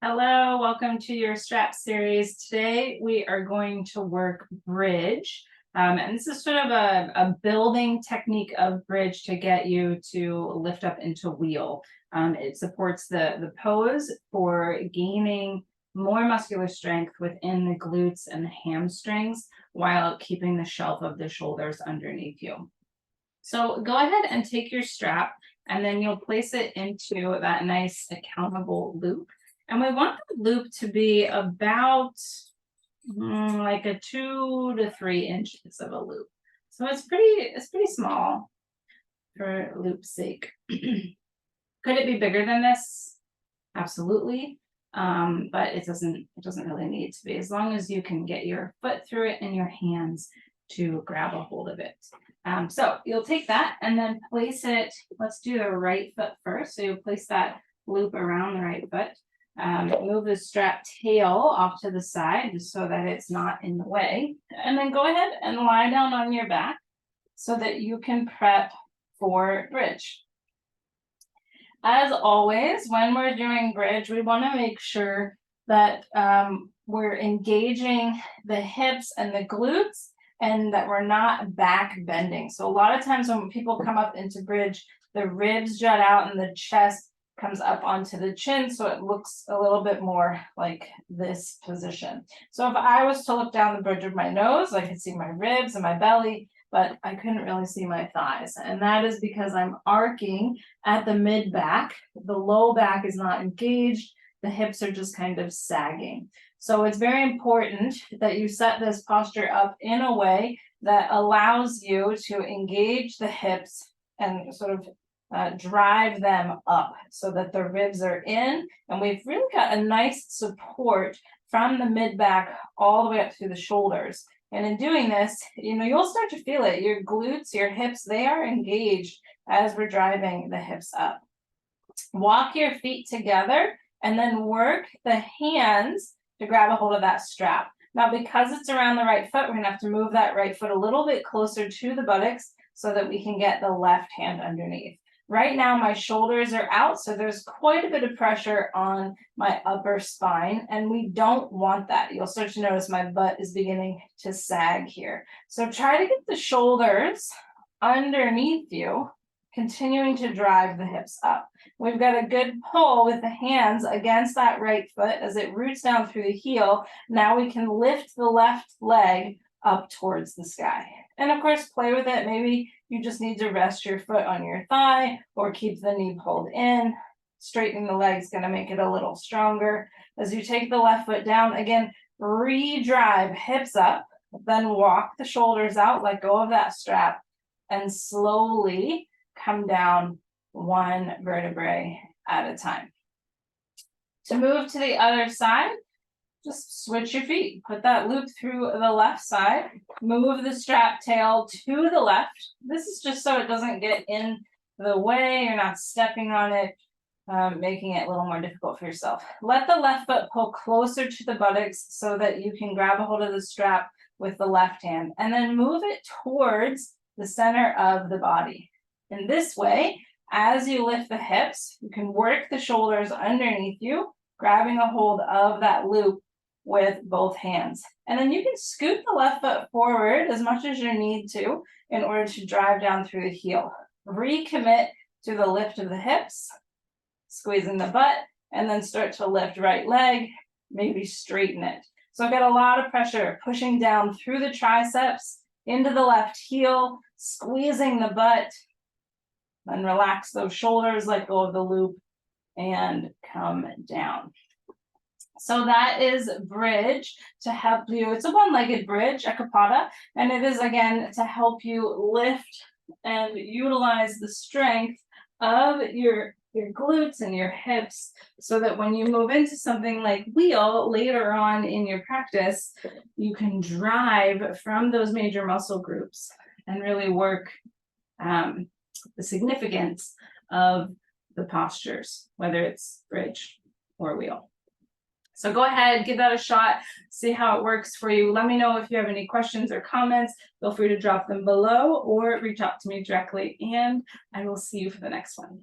Hello, welcome to your strap series. Today we are going to work bridge. And this is sort of a building technique of bridge to get you to lift up into wheel. It supports the pose for gaining more muscular strength within the glutes and the hamstrings while keeping the shelf of the shoulders underneath you. So go ahead and take your strap and then you'll place it into that nice accountable loop. And we want the loop to be about like a 2 to 3 inches of a loop. So it's pretty small for loop's sake. Could it be bigger than this? Absolutely. But it doesn't really need to be, as long as you can get your foot through it and your hands to grab a hold of it. So you'll take that and then place it. Let's do the right foot first. So you'll place that loop around the right foot. Move the strap tail off to the side just so that it's not in the way. And then go ahead and lie down on your back so that you can prep for bridge. As always, when we're doing bridge, we want to make sure that we're engaging the hips and the glutes and that we're not back bending. So a lot of times when people come up into bridge, the ribs jut out and the chest comes up onto the chin, so it looks a little bit more like this position. So if I was to look down the bridge of my nose, I could see my ribs and my belly, but I couldn't really see my thighs. And that is because I'm arcing at the mid back. The low back is not engaged. The hips are just kind of sagging. So it's very important that you set this posture up in a way that allows you to engage the hips and sort of drive them up so that the ribs are in, and we've really got a nice support from the mid back all the way up through the shoulders. And in doing this, you'll start to feel it. Your glutes, your hips, they are engaged as we're driving the hips up. Walk your feet together and then work the hands to grab a hold of that strap. Now, because it's around the right foot, we're gonna have to move that right foot a little bit closer to the buttocks so that we can get the left hand underneath. Right now, my shoulders are out, so there's quite a bit of pressure on my upper spine, and we don't want that. You'll start to notice my butt is beginning to sag here. So try to get the shoulders underneath you, continuing to drive the hips up. We've got a good pull with the hands against that right foot as it roots down through the heel. Now we can lift the left leg up towards the sky. And of course, play with it. Maybe you just need to rest your foot on your thigh or keep the knee pulled in. Straightening the leg is going to make it a little stronger. As you take the left foot down, again, re-drive hips up, then walk the shoulders out, let go of that strap, and slowly come down one vertebrae at a time. To move to the other side, just switch your feet. Put that loop through the left side. Move the strap tail to the left. This is just so it doesn't get in the way. You're not stepping on it, making it a little more difficult for yourself. Let the left foot pull closer to the buttocks so that you can grab a hold of the strap with the left hand. And then move it towards the center of the body. In this way, as you lift the hips, you can work the shoulders underneath you, grabbing a hold of that loop with both hands. And then you can scoot the left foot forward as much as you need to in order to drive down through the heel. Recommit to the lift of the hips, squeezing the butt, and then start to lift right leg, maybe straighten it. So I've got a lot of pressure pushing down through the triceps, into the left heel, squeezing the butt, then relax those shoulders, let go of the loop, and come down. So that is bridge to help you. It's a one-legged bridge, Ekapada, and it is, again, to help you lift and utilize the strength of your glutes and your hips so that when you move into something like wheel later on in your practice, you can drive from those major muscle groups and really work the significance of the postures, whether it's bridge or wheel. So go ahead, give that a shot, see how it works for you. Let me know if you have any questions or comments. Feel free to drop them below or reach out to me directly, and I will see you for the next one.